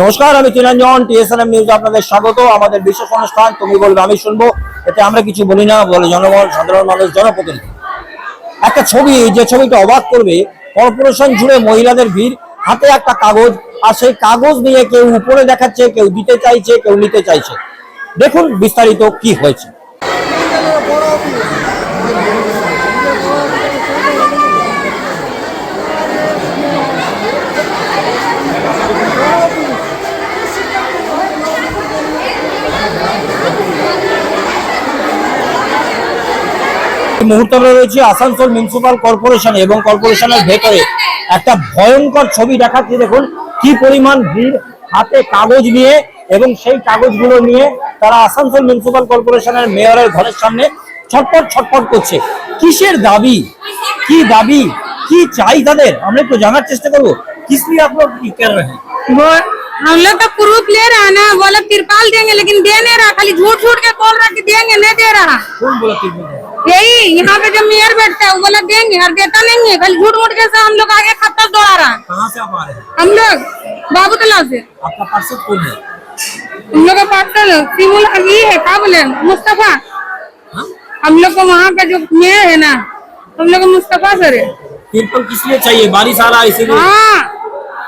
নমস্কার, আমি তিরঞ্জন TSNM news আপনাদের স্বাগত। আমাদের বিশেষ অনুষ্ঠান তুমি বলবে আমি শুনবো, এতে আমরা কিছু বলি না, বলে জনগণ, সাধারণ মানুষ, জনপ্রতিনিধি। একটা ছবি, যে ছবিটা অবাক করবে, কর্পোরেশন জুড়ে মহিলাদের ভিড়, হাতে একটা কাগজ, আর সেই কাগজ নিয়ে কেউ উপরে দেখাচ্ছে, কেউ দিতে চাইছে, কেউ নিতে চাইছে। দেখুন বিস্তারিত কি হয়েছে। মুহূর্তে রয়েছে আসানসোল মিউনিসিপাল কর্পোরেশন এবং কর্পোরেশনের ভেতরে একটা ভয়ঙ্কর ছবি দেখাচ্ছে। দেখুন কি পরিমাণ ভিড়, হাতে কাগজ নিয়ে, এবং সেই কাগজগুলো নিয়ে তারা আসানসোল মিউনিসিপাল কর্পোরেশনের মেয়রের ঘরের সামনে ছটপট ছটপট করছে। কিসের দাবি, কি দাবি, কি চাই তাদের, আমরা একটু জানার চেষ্টা করবো। किस लिए आप लोग कर रहे हैं? हम लोग तो प्रूफ ले रहा है ना, बोला तिरपाल देंगे लेकिन दे नहीं रहा, खाली झूठ झूठ के बोल रहा कि देंगे, नहीं दे रहा। कौन बोला तिरपाल? यही यहाँ पे जो मेयर बैठता है वो बोला देंगे और देता नहीं है, खाली झूठ मूठ के हम लोग आगे खत्ता दौड़ा रहा। कहाँ से आप आ रहे हैं? हम लोग बाबू तालाब से। आपका पार्षद कौन है? हम लोग का पार्षद सिमुल ये है, क्या बोले, मुस्तफा। हम लोग को वहाँ का जो मेयर है ना, हम लोग मुस्तफा सर है। तिरपाल किस लिए चाहिए? बारिश आ रहा है इसीलिए? हाँ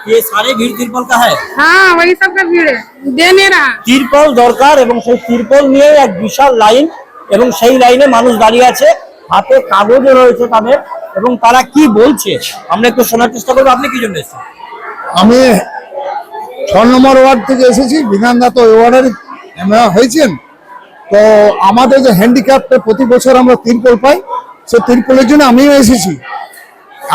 ये सारे भीड़ तिरपाल का है। हाँ, वही सब का भीड़ है, दे नहीं रहा। তিরপল দরকার, এবং সেই তিরপল নিয়ে এক বিশাল লাইন, এবং সেই লাইনে মানুষ দাঁড়িয়ে আছে, হাতে কাগজও রয়েছে তাদের, এবং তারা কি বলছে আমরা একটু শোনার চেষ্টা করবো। আপনি কি জন্য এসেছেন? আমি 6 নম্বর ওয়ার্ড থেকে এসেছি। বিধানদাতা ওয়ার্ডের হয়েছেন। তো আমাদের যে হ্যান্ডিক্যাপ্টে প্রতি বছর আমরা তিরপল পাই, সে তিরপলের জন্য আমিও এসেছি।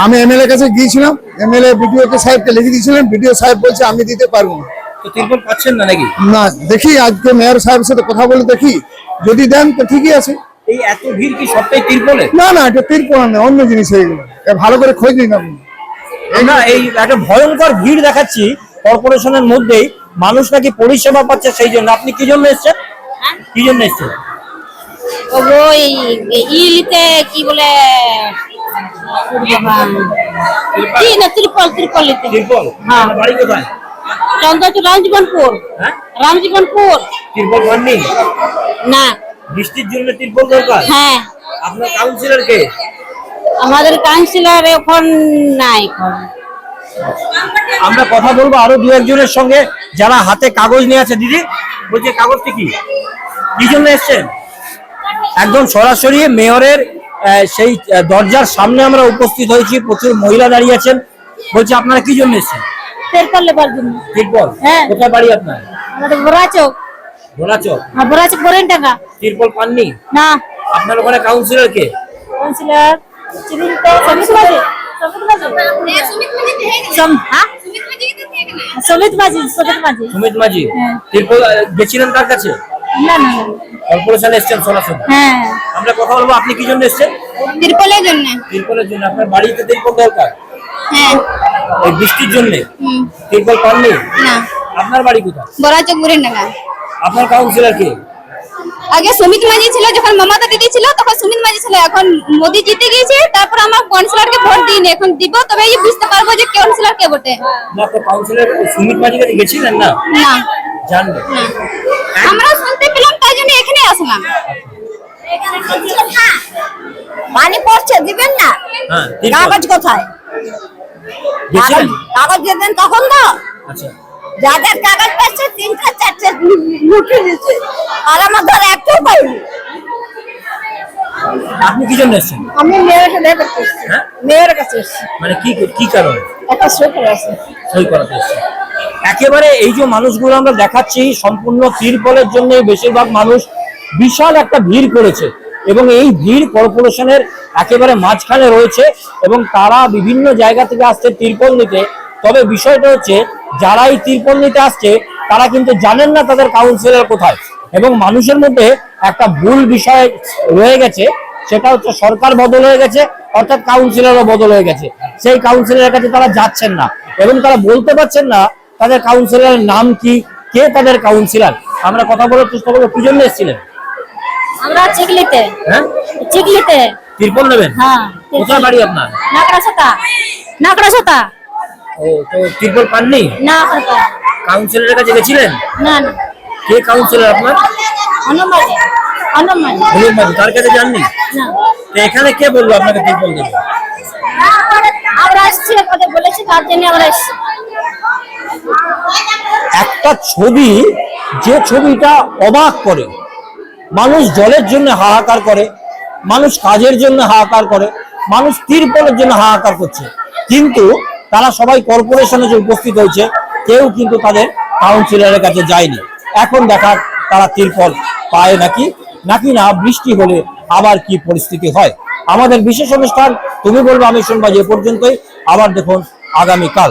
আমি এমএলএ কাছে গিয়েছিলাম, এমএলএ বিডিও সাহেবকে লিখে দিয়েছিলেন, বিডিও সাহেব বলছে আমি দিতে পারবো না। তো তিরপল পাচ্ছেন না নাকি? না, দেখি আজকে মেয়র সাহেবের সাথে কথা বলে দেখি, যদি দেন তো ঠিকই আছে। এই এত ভিড় কি সবটাই তিরপলে? না না, এটা তিরপল না, অন্য জিনিস এইগুলো, ভালো করে খোঁজ নিন আপনি। আমরা এই একটা ভয়ঙ্কর ভিড় দেখাচ্ছি কর্পোরেশনের মধ্যেই, মানুষ নাকি পরিষেবা পাচ্ছে সেই জন্য। আপনি কি জন্য এসেছেন? কি জন্য এসেছেন? ওই ইলিতে কি বলে কি না ত্রিপল নিতে। তিরপল? হ্যাঁ। বাড়ি কোথায়? চন্দ্রচূড় রামজীবনপুর। হ্যাঁ, রামজীবনপুর। তিরপল পাননি? না। বৃষ্টির জন্য তিরপল দরকার। হ্যাঁ। আপনার কাউন্সিলর কে? আমাদের কাউন্সিলর এখন নাই। আমরা কথা বলবো আরো দু একজনের সঙ্গে যারা হাতে কাগজ নিয়ে আছে। দিদি বলছে কাগজটি কি জন্য এসছেন? একদম সরাসরি মেয়রের সেই দরজার সামনে আমরা উপস্থিত হয়েছি, প্রচুর মহিলা দাঁড়িয়ে আছেন। বলছে আপনারা কি জন্য এসছেন? তিরপল লেবার জন্য। তিরপল? হ্যাঁ। কোথায় বাড়ি আপনার? আমাদের বড়াচক। ভোলাচক? হ্যাঁ, বড়াচক বলেন টাকা। তিরপল পাননি? না। আপনার ওখানে কাউন্সিলর কে? কাউন্সিলর চিরিন তো সমিত মাঝি। সুমিত মাঝি। তিরপল গেছিলেন কার কাছে? না না। কর্পোরেশনে এসছেন সরাসরি? হ্যাঁ। আমরা কথা বলবো। আপনি কি জন্য এসছেন? তিরপলের জন্য। তিরপলের জন্য? আপনার বাড়িতে তিরপল দরকার? হ্যাঁ। এই বৃষ্টির জন্য তিরপল পাননি? না। আপনার বাড়ি কোথায়? বড়াচক বুড়েন ডাঙ্গা। আপনার কাউন্সিলর কে? আগে সুমিত মাঝি ছিল, যখন মমতা দিদি ছিল তখন সুমিত মাঝি ছিল, এখন মোদি জিতে গিয়েছে, তারপর আমার কাউন্সিলরকে ভোট দিন, এখন দিব তবেই বুঝতে পারবো যে কাউন্সিলর কে ভোটে। না তো কাউন্সিলর সুমিত মাঝি কাছে গেছিলেন না? না। জানবে না। আমরা শুনতে পেলাম, তাই জন্য এখানে আসলাম। পানি পড়ছে, দিবেন না? হ্যাঁ, কাগজ কোথায়? গেছিলেন? কাগজ দেবেন তখন তো। আচ্ছা, যাদের কাগজ পাচ্ছে 3-4 লুটে দিচ্ছে, আর আমাদের একটাও পাইনি। আপনি কি জন্য এসেছেন? আমি মেয়ের কাছে দেখা করছি। হ্যাঁ, মেয়ের কাছে এসেছি, মানে কি কারণে? একটা সই করে আসি। সই করাতে এসেছেন? একেবারে এই যে মানুষগুলো আমরা দেখাচ্ছি, সম্পূর্ণ তিরপলের জন্য বেশিরভাগ মানুষ বিশাল একটা ভিড় করেছে, এবং এই ভিড় কর্পোরেশনের একেবারে মাঝখানে রয়েছে, এবং তারা বিভিন্ন জায়গা থেকে আসছে তিরপল নিতে। তবে বিষয়টা হচ্ছে, যারা এই তিরপল নিতে আসছে তারা কিন্তু জানেন না তাদের কাউন্সিলর কোথায়, এবং মানুষের মধ্যে একটা ভুল বিষয় রয়ে গেছে, সেটা হচ্ছে সরকার বদল হয়ে গেছে, অর্থাৎ কাউন্সিলরও বদল হয়ে গেছে। সেই কাউন্সিলরের কাছে তারা যাচ্ছেন না, এবং তারা বলতে পারছেন না তাদের কাউন্সিলরের নাম কি, কে তাদের কাউন্সিলর। আমরা কথা বলার চেষ্টা করবো। কি জন্য এসেছিলেন? আমরা চিকলিতে। হ্যাঁ, চিকলিতে তিরপল নেবেন? হ্যাঁ। কোথায় বাড়ি আপনার? নাকড়াছতা। ও, তো তিরপল পাননি? না। কাউন্সিলরের কাছে গেছিলেন? না না কে কাউন্সিলর আপনার? অনমাজে হলুদ মাঝি, তার কাছে যাননি? না তো এখানে কে বললো আপনাকে তিরপল দেবে? আমরা আসছি কথা বলেছি তার জন্য আমরা এসেছি একটা ছবি, যে ছবিটা অবাক করে, মানুষ জলের জন্য হাহাকার করে, মানুষ কাজের জন্য হাহাকার করে, মানুষ তিরপলের জন্য হাহাকার করছে, কিন্তু তারা সবাই কর্পোরেশনে যে উপস্থিত হয়েছে কেউ কিন্তু তাদের কাউন্সিলরের কাছে যায়নি। এখন দেখার তারা তিরপল পায় নাকি না বৃষ্টি হলে আবার কি পরিস্থিতি হয়। আমাদের বিশেষ অনুষ্ঠান তুমি বলবো আমি শুনবো এ পর্যন্তই। আবার দেখুন আগামীকাল।